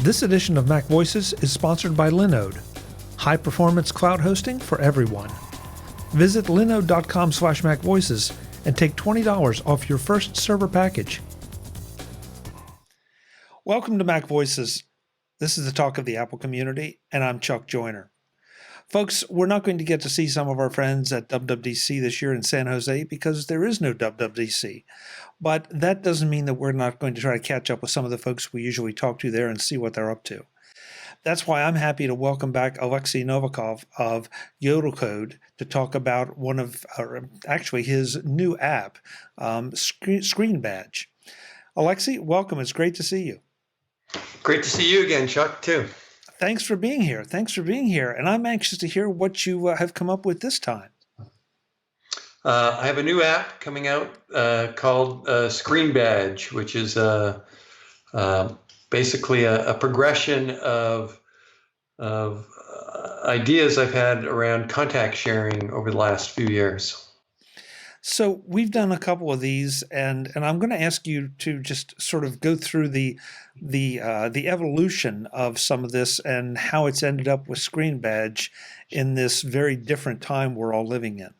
This edition of MacVoices is sponsored by Linode, high-performance cloud hosting for everyone. Visit linode.com/MacVoices and take $20 off your first server package. Welcome to MacVoices. This is the talk of the Apple community, and I'm Chuck Joyner. Folks, we're not going to get to see some of our friends at WWDC this year in San Jose because there is no WWDC. But that doesn't mean that we're not going to try to catch up with some of the folks we usually talk to there and see what they're up to. That's why I'm happy to welcome back Aleksey Novicov of Yodel Code to talk about his new app, ScreenBadge. Aleksey, welcome. It's great to see you. Great to see you again, Chuck, too. Thanks for being here. And I'm anxious to hear what you have come up with this time. I have a new app coming out called ScreenBadge, which is basically a progression of ideas I've had around contact sharing over the last few years. So we've done a couple of these, and I'm going to ask you to just sort of go through the evolution of some of this and how it's ended up with ScreenBadge in this very different time we're all living in.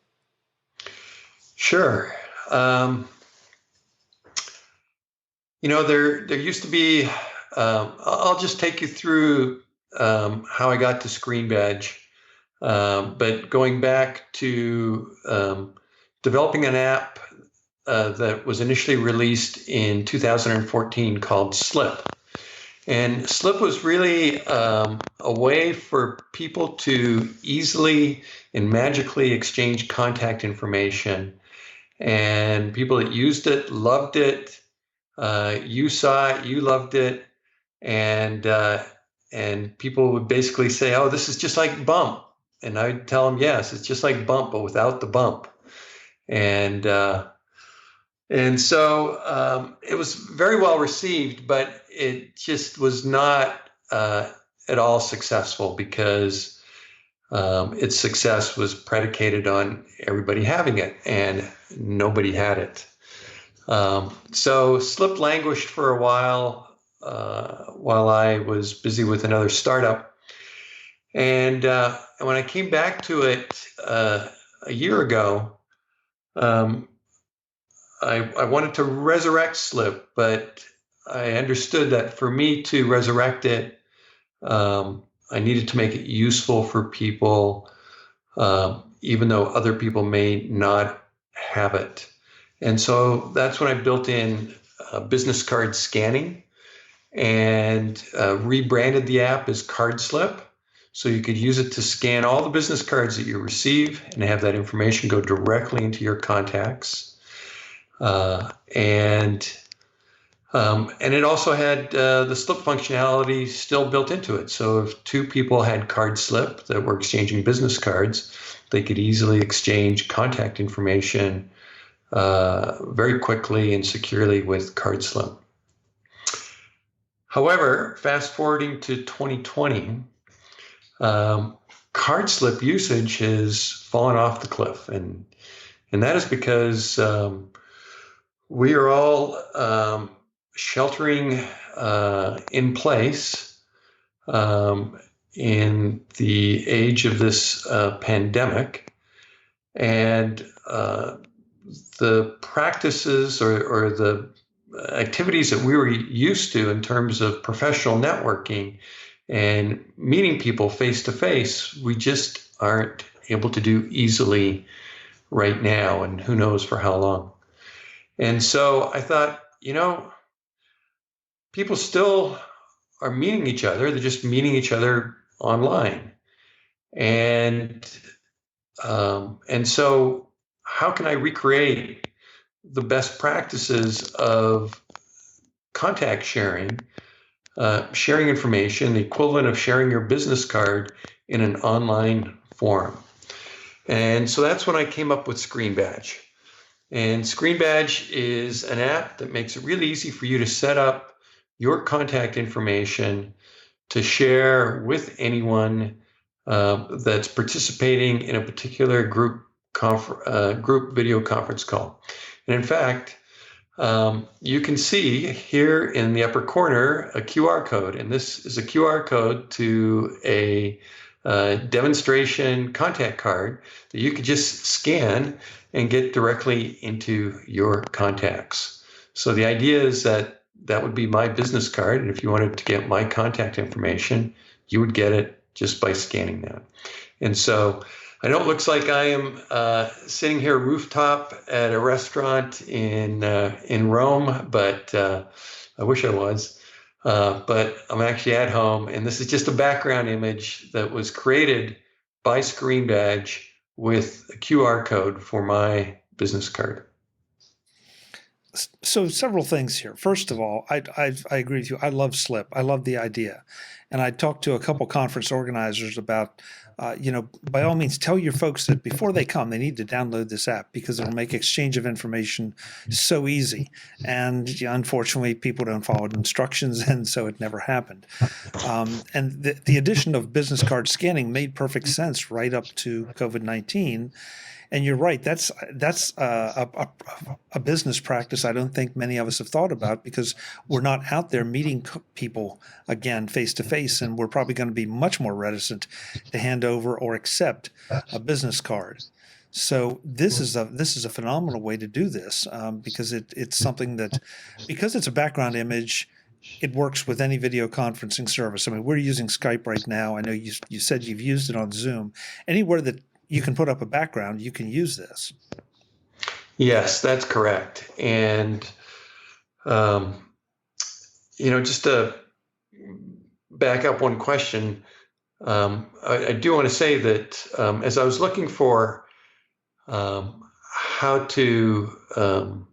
Sure. There used to be. I'll just take you through how I got to ScreenBadge, but going back to developing an app that was initially released in 2014 called Slip. And Slip was really a way for people to easily and magically exchange contact information. And people that used it loved it. You saw it, you loved it. And people would basically say, oh, this is just like Bump. And I'd tell them, yes, it's just like Bump, but without the bump. And so it was very well received, but it just was not at all successful because its success was predicated on everybody having it, and nobody had it. So Slip languished for a while I was busy with another startup. And when I came back to it a year ago, I wanted to resurrect Slip, but I understood that for me to resurrect it, I needed to make it useful for people, even though other people may not have it. And so that's when I built in business card scanning and rebranded the app as Card Slip. So you could use it to scan all the business cards that you receive and have that information go directly into your contacts. And it also had the Slip functionality still built into it. So if two people had Card Slip that were exchanging business cards, they could easily exchange contact information very quickly and securely with Card Slip. However, fast forwarding to 2020, Card Slip usage has fallen off the cliff, and that is because we are all sheltering in place in the age of this pandemic, and the practices or the activities that we were used to in terms of professional networking and meeting people face to face, we just aren't able to do easily right now, and who knows for how long. And so I thought, people still are meeting each other. They're just meeting each other online. And so how can I recreate the best practices of contact sharing, sharing information, the equivalent of sharing your business card in an online forum? And so that's when I came up with ScreenBadge. And ScreenBadge is an app that makes it really easy for you to set up your contact information to share with anyone that's participating in a particular group video conference call. And in fact, you can see here in the upper corner a QR code, and this is a QR code to a demonstration contact card that you could just scan and get directly into your contacts. So the idea is that that would be my business card, and if you wanted to get my contact information, you would get it just by scanning that. And so I know it looks like I am sitting here rooftop at a restaurant in Rome, but I wish I was. But I'm actually at home, and this is just a background image that was created by ScreenBadge with a QR code for my business card. So several things here. First of all, I agree with you. I love Slip. I love the idea. And I talked to a couple conference organizers about, by all means, tell your folks that before they come, they need to download this app because it'll make exchange of information so easy. And unfortunately, people don't follow instructions, and so it never happened. And the addition of business card scanning made perfect sense right up to COVID-19. And you're right. That's a business practice I don't think many of us have thought about because we're not out there meeting people again face to face, and we're probably going to be much more reticent to hand over or accept a business card. So this is a phenomenal way to do this because it's something that, because it's a background image, it works with any video conferencing service. I mean, we're using Skype right now. I know you said you've used it on Zoom. Anywhere that you can put up a background, you can use this. Yes, that's correct. And, just to back up one question, I do want to say that as I was looking for how to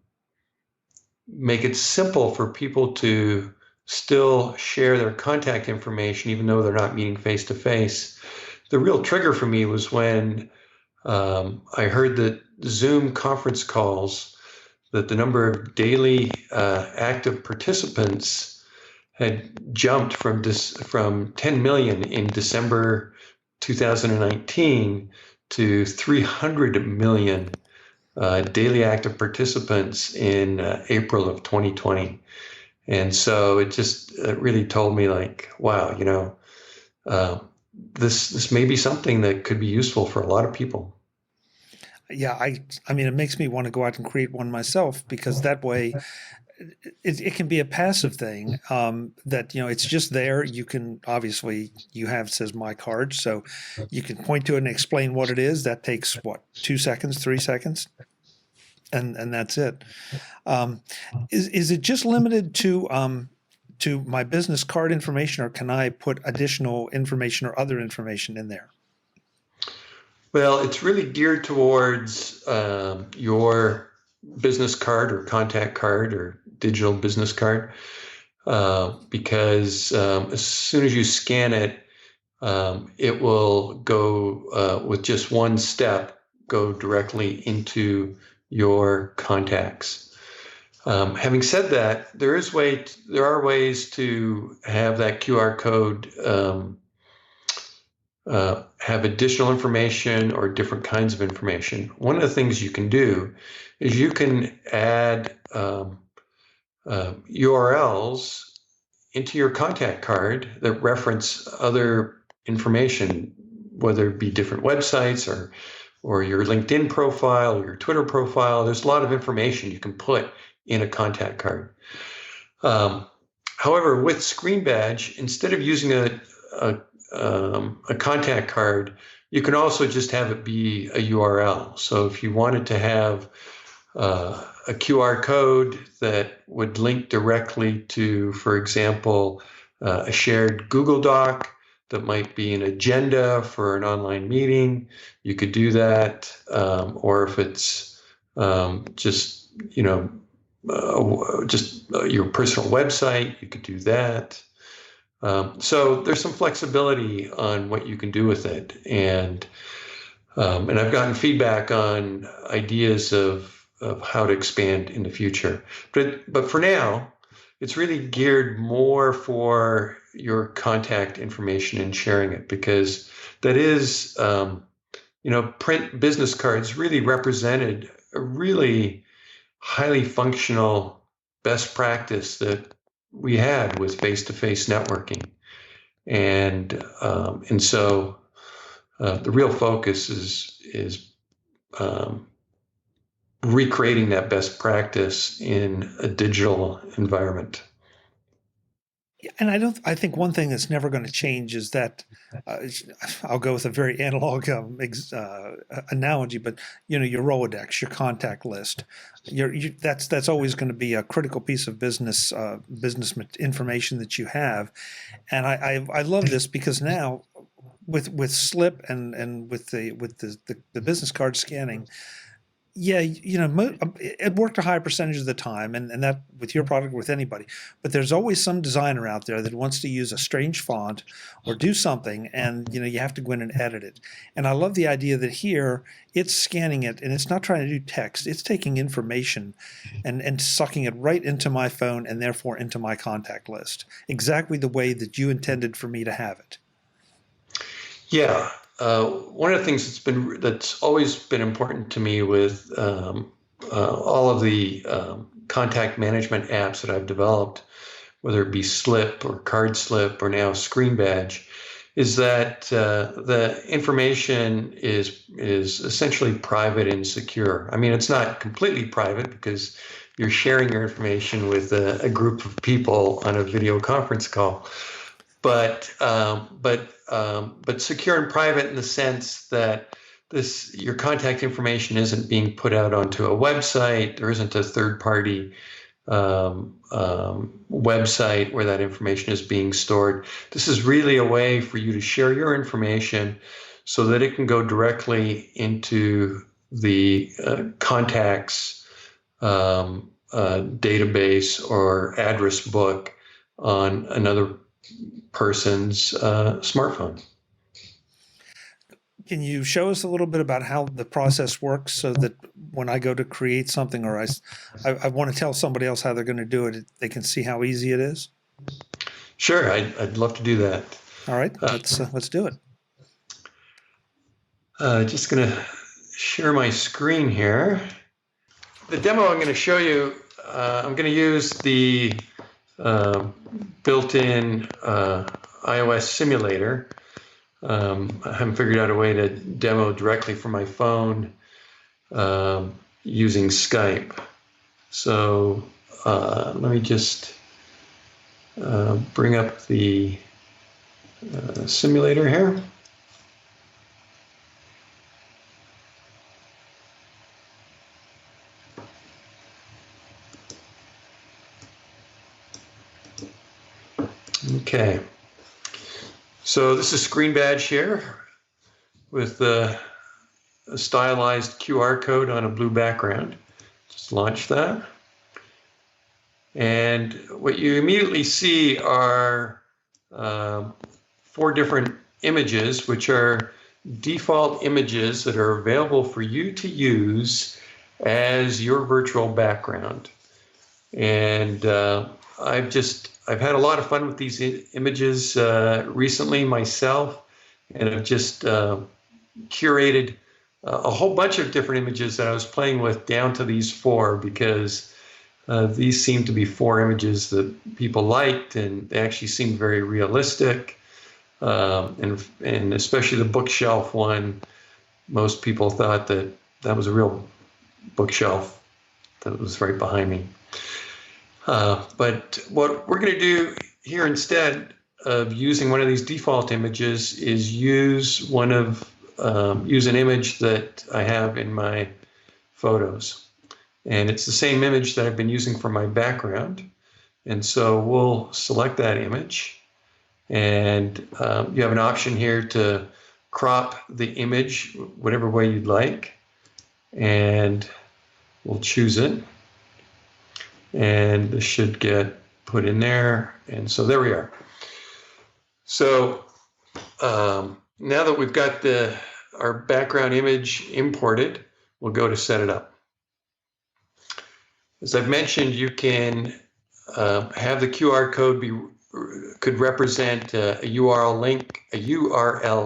make it simple for people to still share their contact information, even though they're not meeting face to face, the real trigger for me was when I heard that Zoom conference calls, that the number of daily active participants had jumped from 10 million in December 2019 to 300 million daily active participants in April of 2020. And so it just really told me, like, wow, this may be something that could be useful for a lot of people. Yeah, I mean, it makes me want to go out and create one myself because that way it can be a passive thing that, it's just there. You can, obviously, it says my card, so you can point to it and explain what it is. That takes, 2 seconds, 3 seconds? And that's it. Is it just limited to my business card information, or can I put additional information or other information in there? Well, it's really geared towards your business card or contact card or digital business card because as soon as you scan it, it will go with just one step, go directly into your contacts. Having said that, there are ways to have that QR code have additional information or different kinds of information. One of the things you can do is you can add URLs into your contact card that reference other information, whether it be different websites or your LinkedIn profile or your Twitter profile. There's a lot of information you can put in a contact card. However, with ScreenBadge, instead of using a contact card, you can also just have it be a URL. So if you wanted to have a QR code that would link directly to, for example, a shared Google Doc that might be an agenda for an online meeting, you could do that. Or if it's just your personal website, you could do that. So there's some flexibility on what you can do with it, and I've gotten feedback on ideas of how to expand in the future. But for now, it's really geared more for your contact information and sharing it, because that is, print business cards really represented a really highly functional best practice that we had with face-to-face networking. And so the real focus is recreating that best practice in a digital environment. And I think one thing that's never going to change is that I'll go with a very analog analogy, but your Rolodex, your contact list, that's always going to be a critical piece of business information that you have. And I love this because now with Slip and with the business card scanning, yeah, it worked a high percentage of the time, and that with your product, with anybody. But there's always some designer out there that wants to use a strange font or do something, and you have to go in and edit it. And I love the idea that here it's scanning it, and it's not trying to do text; it's taking information and sucking it right into my phone, and therefore into my contact list, exactly the way that you intended for me to have it. Yeah. One of the things that's always been important to me with all of the contact management apps that I've developed, whether it be Slip or Card Slip or now ScreenBadge, is that the information is essentially private and secure. I mean, it's not completely private because you're sharing your information with a group of people on a video conference call, but secure and private in the sense that your contact information isn't being put out onto a website. There isn't a third-party website where that information is being stored. This is really a way for you to share your information so that it can go directly into the contacts database or address book on another person's smartphone. Can you show us a little bit about how the process works so that when I go to create something or I want to tell somebody else how they're going to do it, they can see how easy it is? Sure, I'd love to do that. All right, let's do it. Just going to share my screen here. The demo I'm going to show you, I'm going to use the built-in iOS simulator. I haven't figured out a way to demo directly from my phone using Skype. So let me just bring up the simulator here. Okay, so this is ScreenBadge here with a stylized QR code on a blue background. Just launch that. And what you immediately see are 4 different images, which are default images that are available for you to use as your virtual background. And I've had a lot of fun with these images recently myself, and I've just curated a whole bunch of different images that I was playing with down to these 4 because these seem to be 4 images that people liked, and they actually seemed very realistic. And especially the bookshelf one, most people thought that was a real bookshelf that was right behind me. But what we're going to do here instead of using one of these default images is use an image that I have in my photos. And it's the same image that I've been using for my background. And so we'll select that image. And you have an option here to crop the image whatever way you'd like. And we'll choose it. And this should get put in there. And so there we are. So now that we've got our background image imported, we'll go to set it up. As I've mentioned, you can have the QR code could represent a URL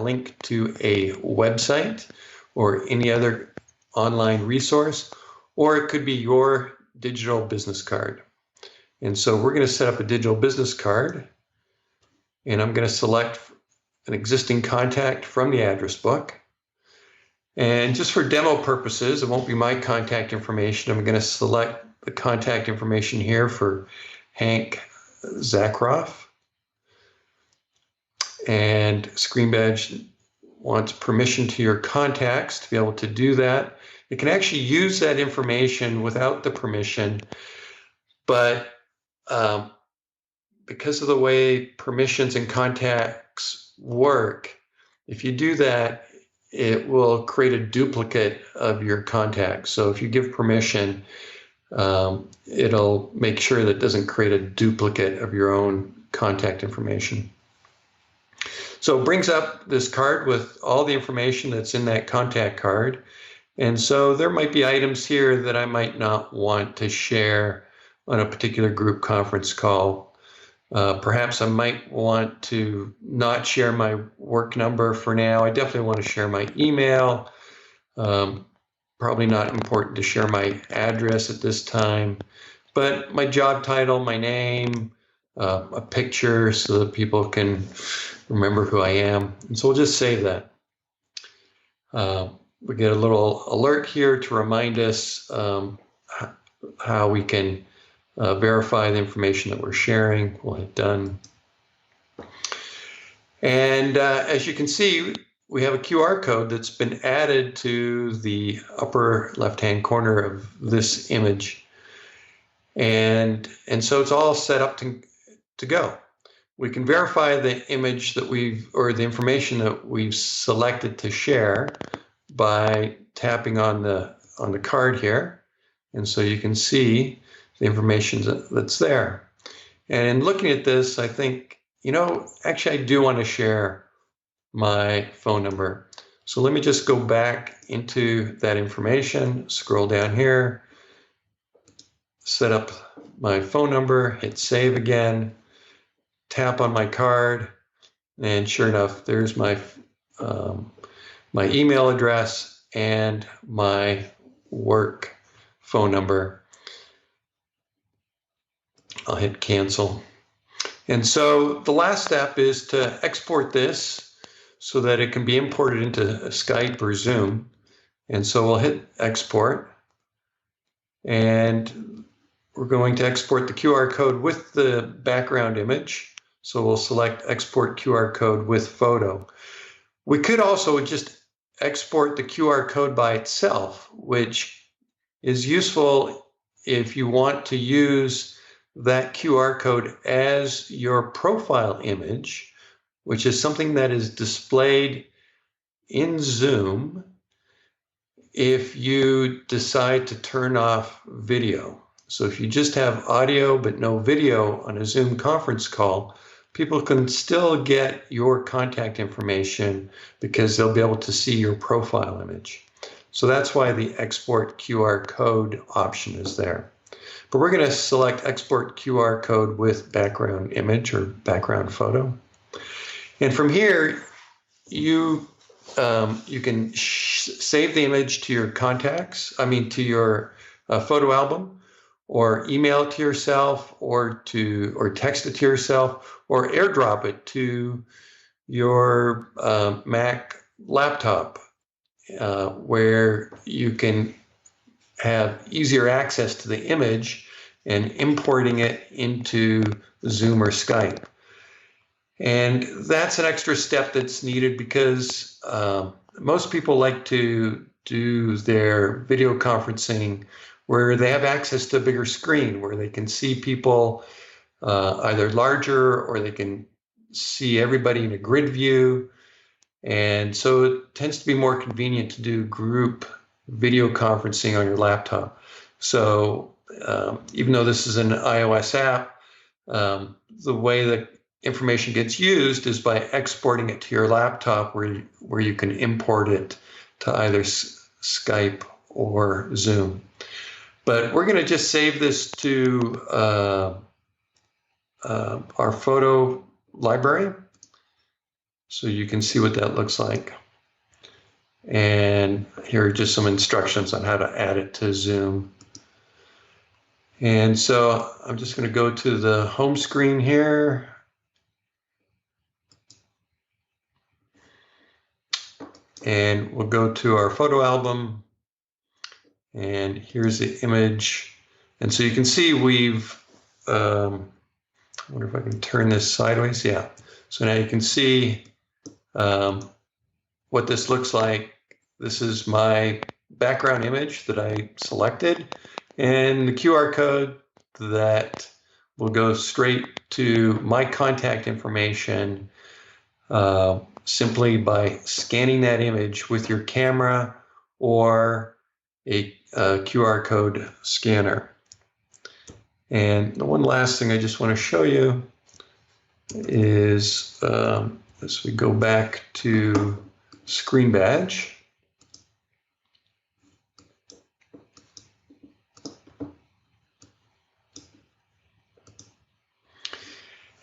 link to a website or any other online resource, or it could be your digital business card. And so we're going to set up a digital business card, and I'm going to select an existing contact from the address book. And just for demo purposes, it won't be my contact information. I'm going to select the contact information here for Hank Zakroff. And ScreenBadge wants permission to your contacts to be able to do that. It can actually use that information without the permission, but because of the way permissions and contacts work, if you do that, it will create a duplicate of your contacts. So if you give permission, it'll make sure that it doesn't create a duplicate of your own contact information. So it brings up this card with all the information that's in that contact card. And so there might be items here that I might not want to share on a particular group conference call. Perhaps I might want to not share my work number for now. I definitely want to share my email. Probably not important to share my address at this time, but my job title, my name, a picture so that people can remember who I am. And so we'll just save that. We get a little alert here to remind us how we can verify the information that we're sharing. We'll hit done. And as you can see, we have a QR code that's been added to the upper left-hand corner of this image. And so it's all set up to go. We can verify the image that or the information that we've selected to share by tapping on the card here. And so you can see the information that's there. And in looking at this, I think, actually I do want to share my phone number. So let me just go back into that information, scroll down here, set up my phone number, hit save again, tap on my card, and sure enough, there's my my email address and my work phone number. I'll hit cancel. And so the last step is to export this so that it can be imported into Skype or Zoom. And so we'll hit export, and we're going to export the QR code with the background image. So we'll select export QR code with photo. We could also just export the QR code by itself, which is useful if you want to use that QR code as your profile image, which is something that is displayed in Zoom if you decide to turn off video. So if you just have audio but no video on a Zoom conference call, people can still get your contact information because they'll be able to see your profile image. So that's why the export QR code option is there. But we're going to select export QR code with background image or background photo. And from here, you can save the image to your contacts, to your photo album, or email it to yourself, or text it to yourself, or airdrop it to your Mac laptop, where you can have easier access to the image and importing it into Zoom or Skype. And that's an extra step that's needed because most people like to do their video conferencing where they have access to a bigger screen, where they can see people either larger or they can see everybody in a grid view. And so it tends to be more convenient to do group video conferencing on your laptop. So even though this is an iOS app, the way that information gets used is by exporting it to your laptop where you can import it to either Skype or Zoom. But we're going to just save this to our photo library so you can see what that looks like. And here are just some instructions on how to add it to Zoom. And so I'm just going to go to the home screen here. And we'll go to our photo album. And here's the image. And so you can see we've, I wonder if I can turn this sideways. Yeah. So now you can see what this looks like. This is my background image that I selected, and the QR code that will go straight to my contact information simply by scanning that image with your camera or a QR code scanner. And the one last thing I just want to show you is as we go back to ScreenBadge.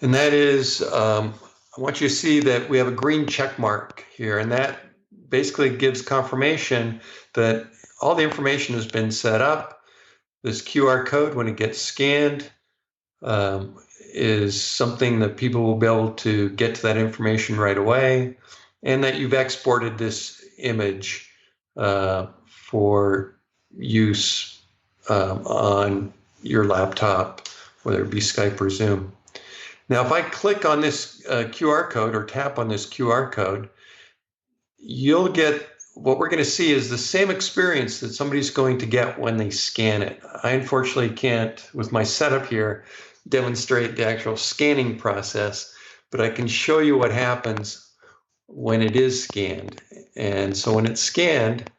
And that is, I want you to see that we have a green check mark here, and that basically gives confirmation that all the information has been set up. This QR code, when it gets scanned, is something that people will be able to get to that information right away, and that you've exported this image for use on your laptop, whether it be Skype or Zoom. Now, if I click on this QR code or tap on this QR code, you'll get what we're going to see is the same experience that somebody's going to get when they scan it. I unfortunately can't, with my setup here, demonstrate the actual scanning process, but I can show you what happens when it is scanned. And so when it's scanned,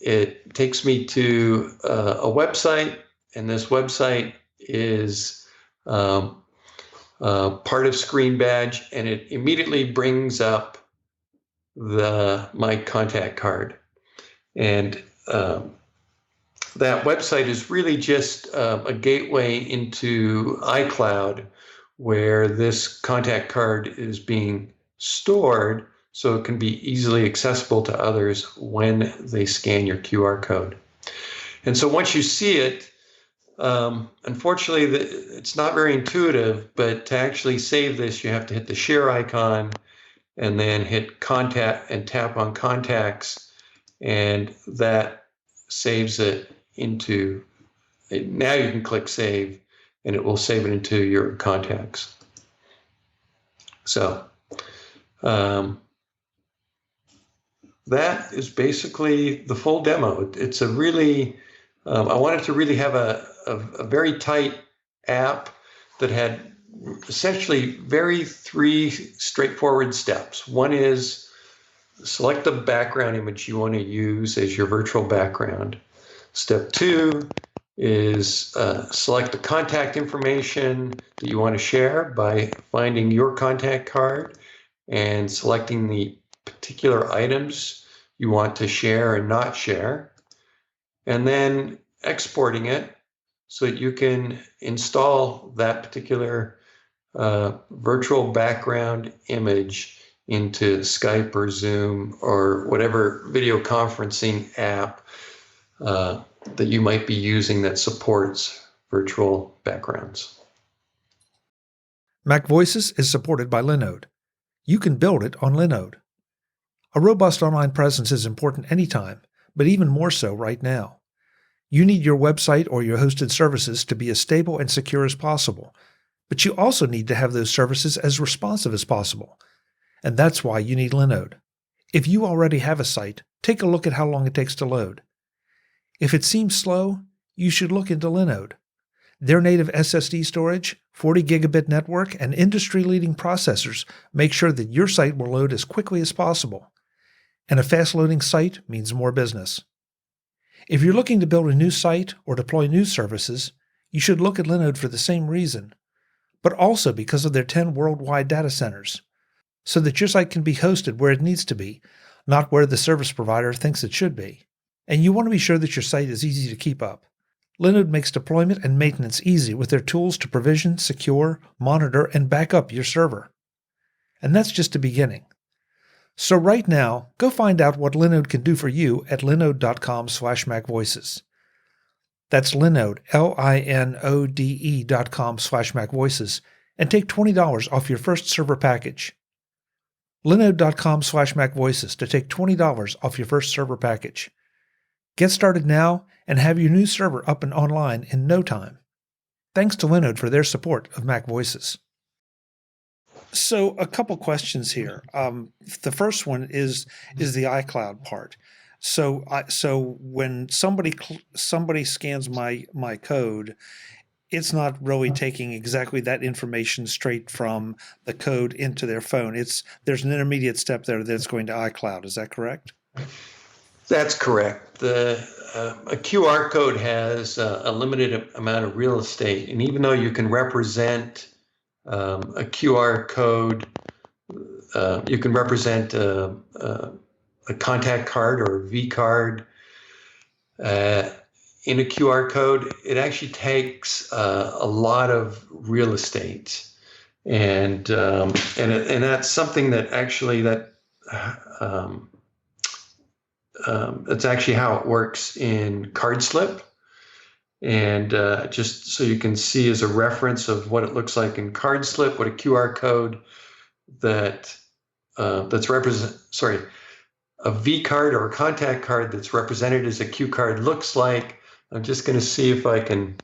it takes me to a website, and this website is part of ScreenBadge, and it immediately brings up my contact card. And that website is really just a gateway into iCloud, where this contact card is being stored so it can be easily accessible to others when they scan your QR code. And so once you see it, unfortunately, it's not very intuitive, but to actually save this, you have to hit the share icon and then hit contact and tap on contacts, and that saves it into, now you can click save and it will save it into your contacts. So that is basically the full demo. It's a really, I wanted to really have a very tight app that had essentially three straightforward steps. One is select the background image you want to use as your virtual background. Step two is select the contact information that you want to share by finding your contact card and selecting the particular items you want to share and not share, and then exporting it so that you can install that particular virtual background image into Skype or Zoom or whatever video conferencing app that you might be using that supports virtual backgrounds. MacVoices is supported by Linode. You can build it on Linode. A robust online presence is important anytime, but even more so right now. You need your website or your hosted services to be as stable and secure as possible, but you also need to have those services as responsive as possible. And that's why you need Linode. If you already have a site, take a look at how long it takes to load. If it seems slow, you should look into Linode. Their native SSD storage, 40 gigabit network, and industry-leading processors make sure that your site will load as quickly as possible. And a fast-loading site means more business. If you're looking to build a new site or deploy new services, you should look at Linode for the same reason, but also because of their 10 worldwide data centers, so that your site can be hosted where it needs to be, not where the service provider thinks it should be. And you want to be sure that your site is easy to keep up. Linode makes deployment and maintenance easy with their tools to provision, secure, monitor, and back up your server. And that's just the beginning. So right now, go find out what Linode can do for you at linode.com/MacVoices. That's Linode, linode.com/MacVoices, and take $20 off your first server package. Linode.com/MacVoices to take $20 off your first server package. Get started now and have your new server up and online in no time. Thanks to Linode for their support of MacVoices. So a couple questions here. The first one is the iCloud part. So when somebody scans my code, it's not really taking exactly that information straight from the code into their phone. There's an intermediate step there that's going to iCloud. Is that correct? That's correct. A QR code has a limited amount of real estate, and even though you can represent a QR code, you can represent a contact card or a V card in a QR code, it actually takes a lot of real estate, and that's something that actually that's actually how it works in CardSlip. And just so you can see as a reference of what it looks like in CardSlip, what a QR code that's a V card or a contact card that's represented as a Q card looks like. I'm just going to see if I can.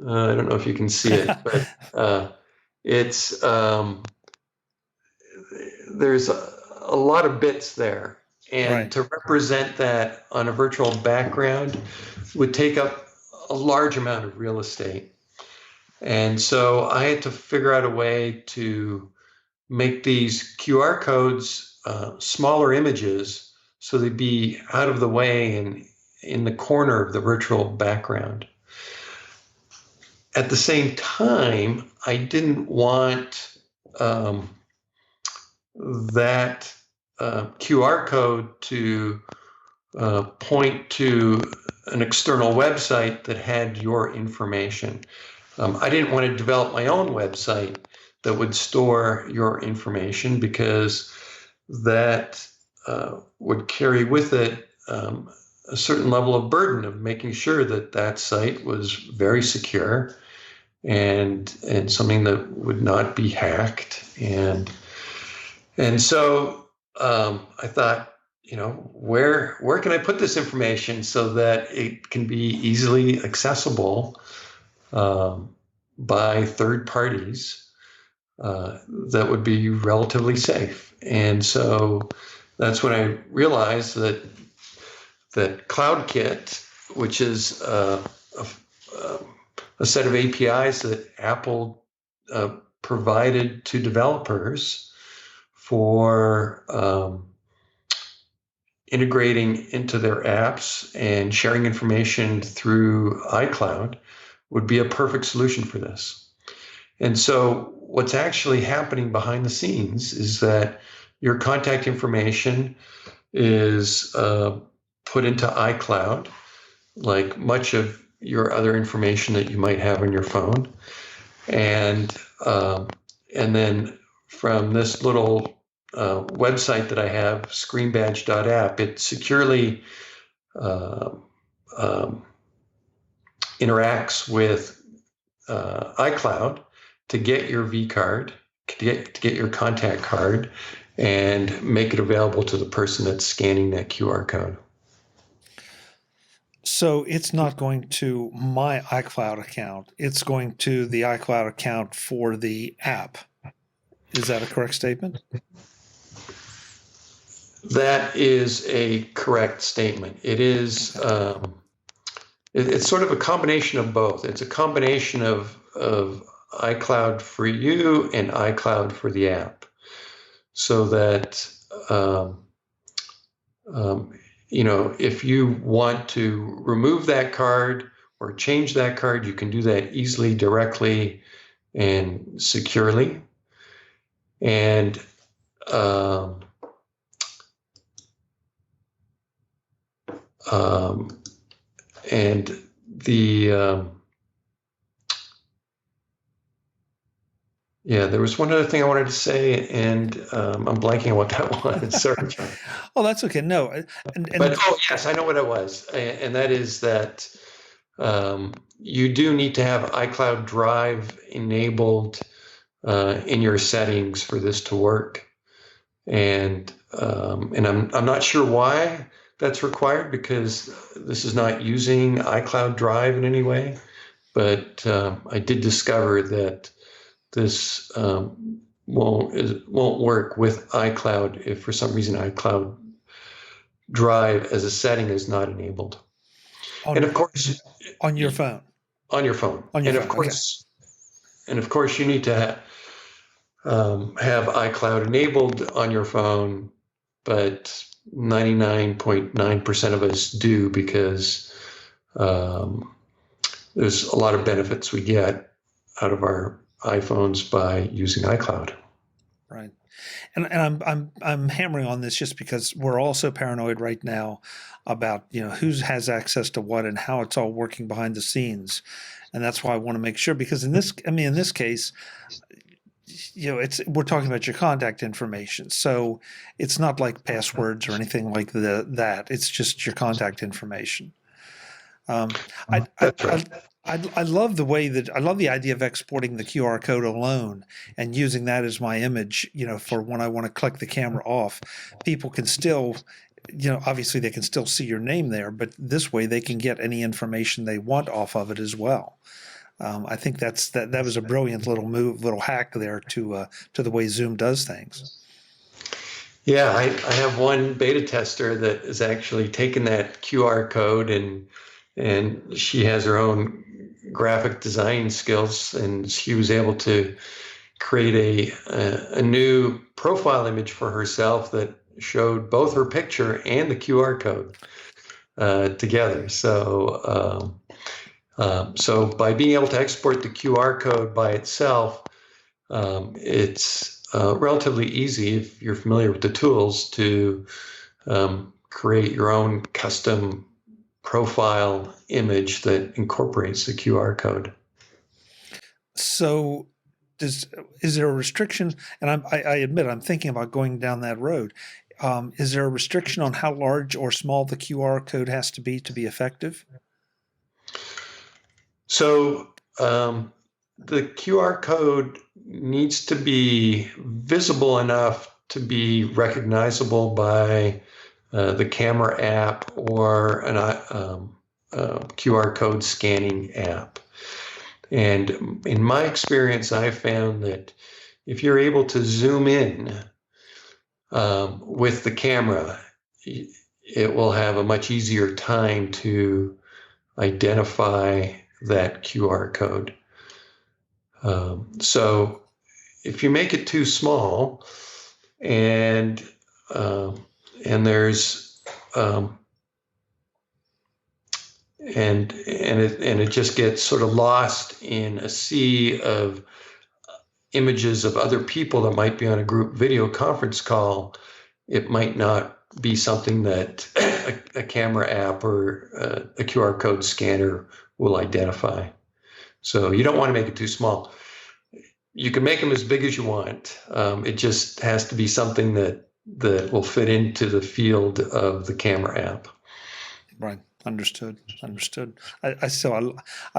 I don't know if you can see it, but it's there's a lot of bits there, and right. To represent that on a virtual background would take up a large amount of real estate. And so I had to figure out a way to make these QR codes smaller images so they'd be out of the way and in the corner of the virtual background. At the same time, I didn't want that QR code to point to an external website that had your information. I didn't want to develop my own website that would store your information, because that would carry with it a certain level of burden of making sure that that site was very secure and something that would not be hacked. And so I thought, where can I put this information so that it can be easily accessible by third parties that would be relatively safe? And so that's when I realized that CloudKit, which is a set of APIs that Apple provided to developers for integrating into their apps and sharing information through iCloud, would be a perfect solution for this. And so what's actually happening behind the scenes is that your contact information is put into iCloud, like much of your other information that you might have on your phone. And then from this little website that I have, ScreenBadge.app, it securely interacts with iCloud to get your V card, to get your contact card, and make it available to the person that's scanning that QR code. So it's not going to my iCloud account. It's going to the iCloud account for the app. Is that a correct statement? That is a correct statement. It is. It's sort of a combination of both. It's a combination of iCloud for you and iCloud for the app, so that if you want to remove that card or change that card, you can do that easily, directly, and securely. And there was one other thing I wanted to say, and I'm blanking on what that was. Sorry, John. Oh, that's okay. No, But yes, I know what it was, and that is that you do need to have iCloud Drive enabled in your settings for this to work. And I'm not sure why that's required, because this is not using iCloud Drive in any way. But I did discover that this won't work with iCloud if for some reason iCloud Drive as a setting is not enabled. And of course, on your phone. On your phone. And of course, you need to have iCloud enabled on your phone, but 99.9% of us do, because there's a lot of benefits we get out of our iPhones by using iCloud. Right. And I'm hammering on this just because we're all so paranoid right now about, who has access to what and how it's all working behind the scenes. And that's why I want to make sure, because in this case, we're talking about your contact information. So it's not like passwords or anything like that. It's just your contact information. I love the idea of exporting the QR code alone and using that as my image, for when I want to click the camera off. People can still, obviously they can still see your name there, but this way they can get any information they want off of it as well. I think that was a brilliant little hack there to the way Zoom does things. Yeah, I have one beta tester that has actually taken that QR code, and she has her own graphic design skills, and she was able to create a new profile image for herself that showed both her picture and the QR code together. So by being able to export the QR code by itself, it's relatively easy, if you're familiar with the tools, to create your own custom profile image that incorporates the QR code. So is there a restriction? And I admit I'm thinking about going down that road. Is there a restriction on how large or small the QR code has to be effective? So the QR code needs to be visible enough to be recognizable by the camera app or a QR code scanning app. And in my experience, I found that if you're able to zoom in with the camera, it will have a much easier time to identify that QR code. So if you make it too small and there's and it just gets sort of lost in a sea of images of other people that might be on a group video conference call, it might not be something that a camera app or a QR code scanner will identify. So you don't want to make it too small. You can make them as big as you want. It just has to be something that will fit into the field of the camera app. Right. Understood. I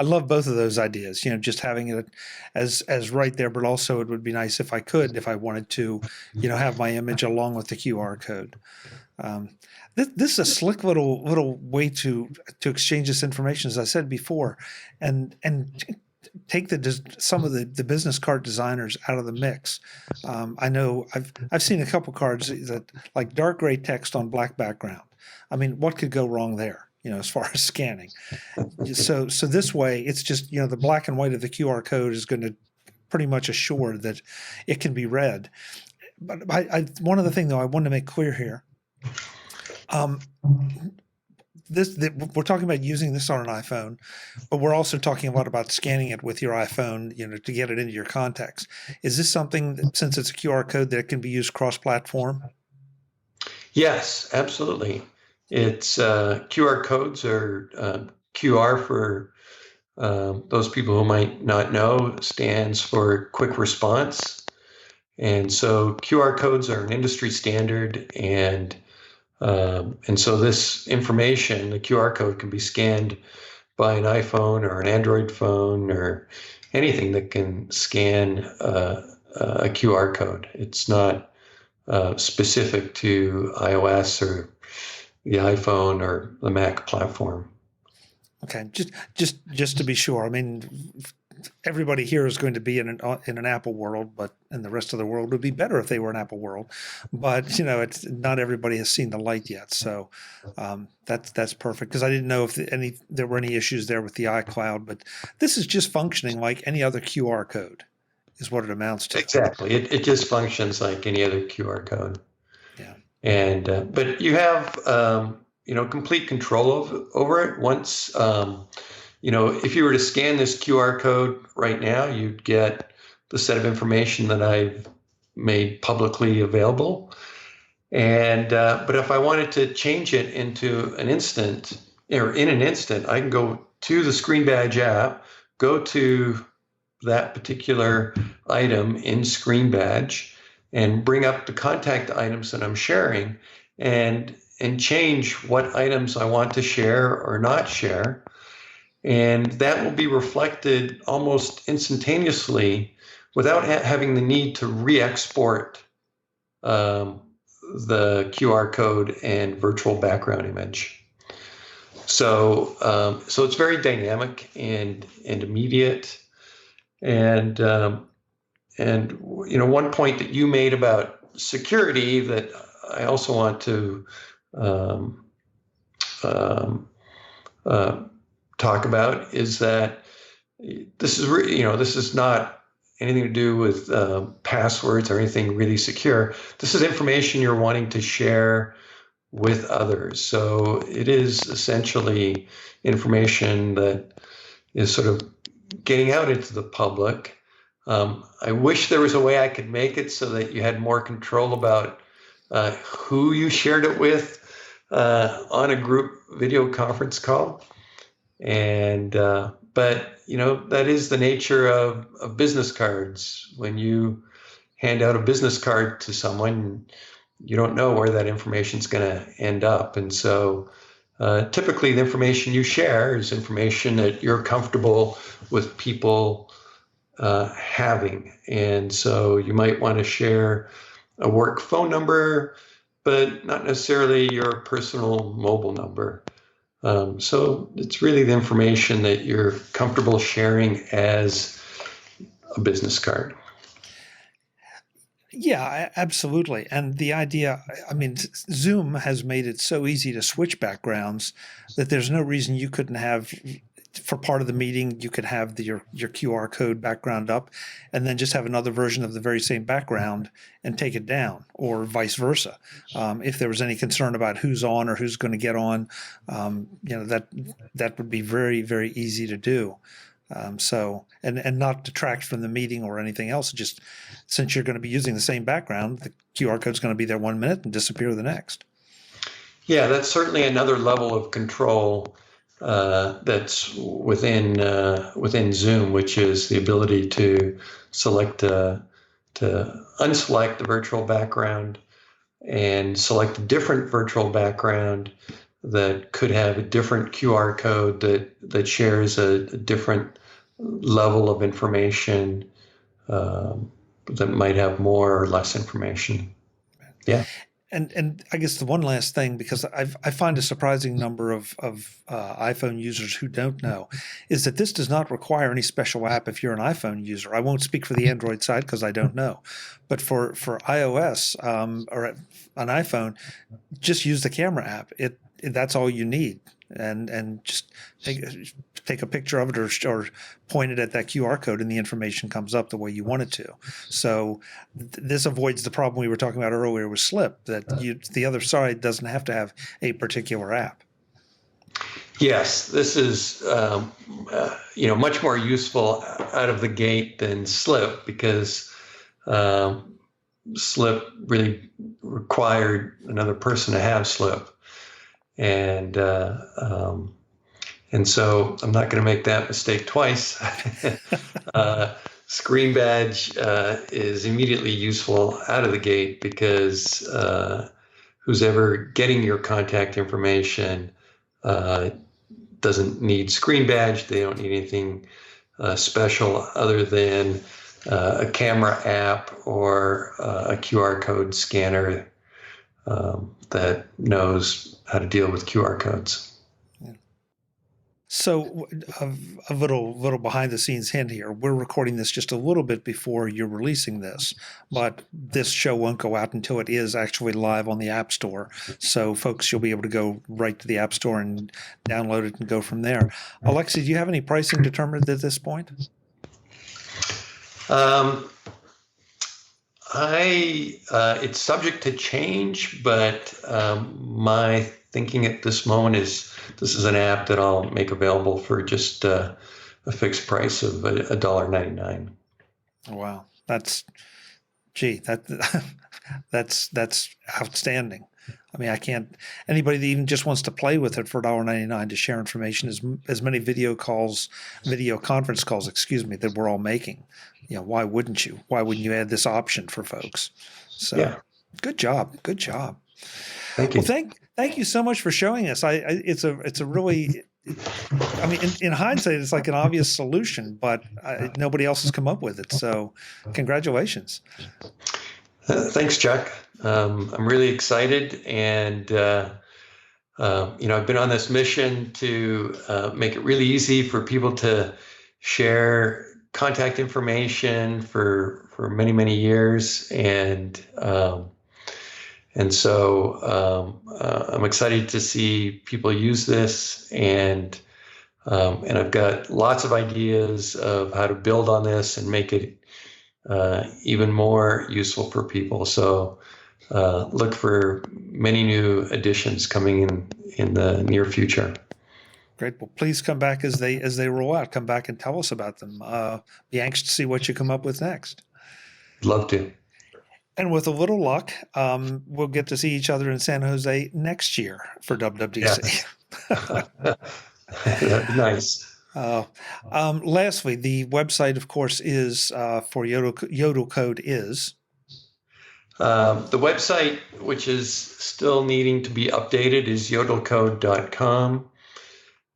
love both of those ideas, just having it as right there, but also it would be nice if I wanted to, have my image along with the QR code. This is a slick little way to exchange this information, as I said before, and take some of the business card designers out of the mix. I know I've seen a couple cards that like dark gray text on black background. I mean, what could go wrong there? As far as scanning. So this way, it's just, the black and white of the QR code is going to pretty much assure that it can be read. But one other thing, though, I wanted to make clear here. We're talking about using this on an iPhone, but we're also talking a lot about scanning it with your iPhone, to get it into your contacts. Is this something that, since it's a QR code, that can be used cross-platform? Yes, absolutely. It's QR codes, or QR for those people who might not know, stands for quick response. And so QR codes are an industry standard, and so this information, the QR code, can be scanned buy an iPhone or an Android phone or anything that can scan a QR code. It's not specific to iOS or the iPhone or the Mac platform. Okay, just to be sure. I mean, everybody here is going to be in an Apple world, but in the rest of the world would be better if they were an Apple world. But it's not everybody has seen the light yet, so that's perfect. Because I didn't know if there were any issues there with the iCloud, but this is just functioning like any other QR code, is what it amounts to. Exactly, it just functions like any other QR code. Yeah, and but you have complete control over it once. If you were to scan this QR code right now, you'd get the set of information that I've made publicly available. And but if I wanted to change it into an instant, or in an instant, I can go to the ScreenBadge app, go to that particular item in ScreenBadge, and bring up the contact items that I'm sharing, and change what items I want to share or not share. And that will be reflected almost instantaneously without having the need to re-export the QR code and virtual background image. So it's very dynamic and immediate. And one point that you made about security that I also want to talk about is that this is not anything to do with passwords or anything really secure. This is information you're wanting to share with others. So it is essentially information that is sort of getting out into the public. I wish there was a way I could make it so that you had more control about who you shared it with on a group video conference call. And but that is the nature of business cards. When you hand out a business card to someone, you don't know where that information is going to end up. And so typically the information you share is information that you're comfortable with people having. And so you might want to share a work phone number, but not necessarily your personal mobile number. So it's really the information that you're comfortable sharing as a business card. Yeah, absolutely. And the idea, I mean, Zoom has made it so easy to switch backgrounds that there's no reason you couldn't have, for part of the meeting, you could have your QR code background up and then just have another version of the very same background and take it down, or vice versa. If there was any concern about who's on or who's going to get on, that would be very, very easy to do. And not detract from the meeting or anything else. Just since you're going to be using the same background, the QR code is going to be there 1 minute and disappear the next. Yeah, that's certainly another level of control that's within Zoom, which is the ability to select to unselect the virtual background and select a different virtual background that could have a different QR code that shares a different level of information that might have more or less information. Yeah. And I guess the one last thing, because I find a surprising number of iPhone users who don't know, is that this does not require any special app if you're an iPhone user. I won't speak for the Android side because I don't know. But for iOS or an iPhone, just use the camera app. That's all you need. And just take a picture of it or point it at that QR code and the information comes up the way you want it to. So this avoids the problem we were talking about earlier with Slip, that the other side doesn't have to have a particular app. Yes, this is much more useful out of the gate than Slip, because Slip really required another person to have Slip. And so I'm not going to make that mistake twice. ScreenBadge is immediately useful out of the gate, because who's ever getting your contact information doesn't need ScreenBadge. They don't need anything special other than a camera app or a QR code scanner that knows how to deal with QR codes. So a little behind the scenes hint here. We're recording this just a little bit before you're releasing this, but this show won't go out until it is actually live on the App Store. So folks, you'll be able to go right to the App Store and download it and go from there. Aleksey, do you have any pricing determined at this point? It's subject to change, but my thinking at this moment is this is an app that I'll make available for just a fixed price of $1.99. Wow, that's outstanding. I mean, I can't. Anybody that even just wants to play with it for $1.99 to share information, as many video conference calls, that we're all making. Why wouldn't you? Why wouldn't you add this option for folks? So, yeah. Good job. Thank you. Well, thank you so much for showing us. It's a really, I mean, in hindsight, it's like an obvious solution, but nobody else has come up with it. So, congratulations. Thanks, Chuck. I'm really excited, and I've been on this mission to make it really easy for people to share contact information for many years, and so I'm excited to see people use this, and I've got lots of ideas of how to build on this and make it even more useful for people. So look for many new additions coming in the near future. Great. Well, please come back as they roll out. Come back and tell us about them. Be anxious to see what you come up with next. Love to. And with a little luck, we'll get to see each other in San Jose next year for WWDC. Yes. That'd be nice. Lastly, the website, of course, is for Yodel Code is? The website, which is still needing to be updated, is yodelcode.com.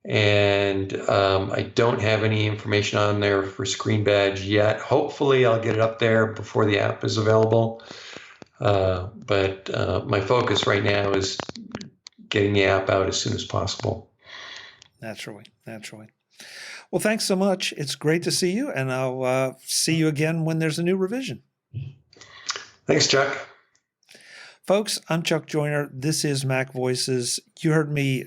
And I don't have any information on there for ScreenBadge yet. Hopefully I'll get it up there before the app is available. But my focus right now is getting the app out as soon as possible. Naturally. Well, thanks so much. It's great to see you, and I'll see you again when there's a new revision. Thanks, Chuck. Folks, I'm Chuck Joyner. This is MacVoices. You heard me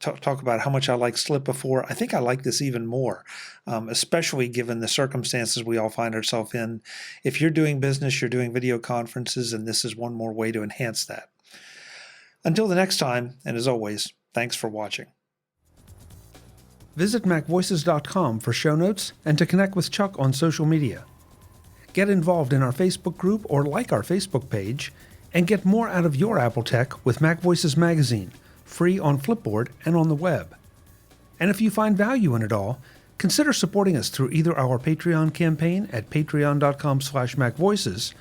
talk about how much I like Slip before. I think I like this even more, especially given the circumstances we all find ourselves in. If you're doing business, you're doing video conferences, and this is one more way to enhance that. Until the next time, and as always, thanks for watching. Visit MacVoices.com for show notes and to connect with Chuck on social media. Get involved in our Facebook group or like our Facebook page, and get more out of your Apple tech with MacVoices Magazine, free on Flipboard and on the web. And if you find value in it all, consider supporting us through either our Patreon campaign at patreon.com/MacVoices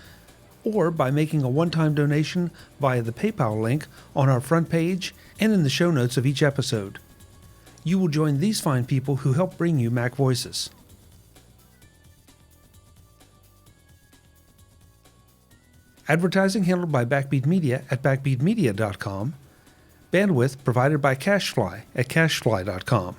or by making a one-time donation via the PayPal link on our front page and in the show notes of each episode. You will join these fine people who help bring you MacVoices. Advertising handled by Backbeat Media at backbeatmedia.com. Bandwidth provided by CacheFly at cachefly.com.